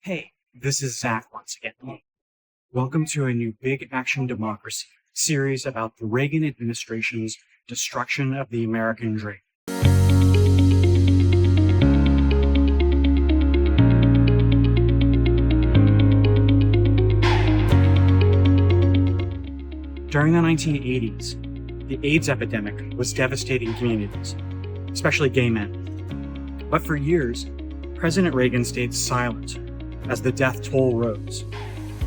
Hey, this is Zach once again. Welcome to a new Big Action Democracy series about the Reagan administration's destruction of the American dream. During the 1980s, the AIDS epidemic was devastating communities, especially gay men. But for years, President Reagan stayed silent as the death toll rose.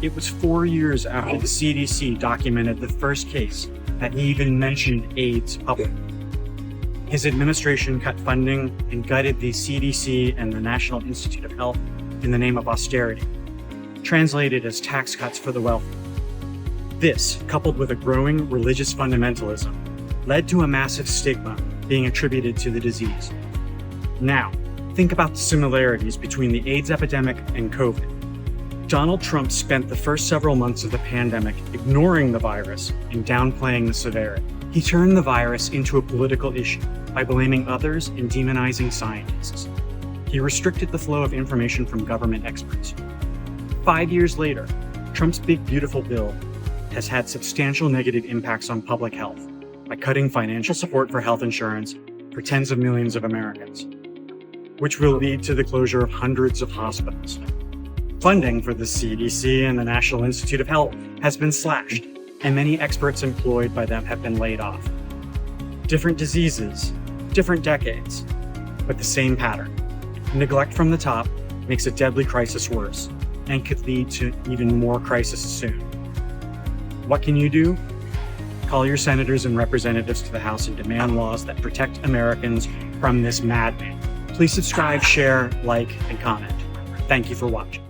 It was 4 years after the CDC documented the first case that he even mentioned AIDS publicly. His administration cut funding and gutted the CDC and the National Institute of Health in the name of austerity, translated as tax cuts for the wealthy. This, coupled with a growing religious fundamentalism, led to a massive stigma being attributed to the disease. Now, think about the similarities between the AIDS epidemic and COVID. Donald Trump spent the first several months of the pandemic ignoring the virus and downplaying the severity. He turned the virus into a political issue by blaming others and demonizing scientists. He restricted the flow of information from government experts. 5 years later, Trump's Big Beautiful Bill has had substantial negative impacts on public health by cutting financial support for health insurance for tens of millions of Americans, which will lead to the closure of hundreds of hospitals. Funding for the CDC and the National Institute of Health has been slashed, and many experts employed by them have been laid off. Different diseases, different decades, but the same pattern. Neglect from the top makes a deadly crisis worse and could lead to even more crises soon. What can you do? Call your senators and representatives to the House and demand laws that protect Americans from this madman. Please subscribe, share, like, and comment. Thank you for watching.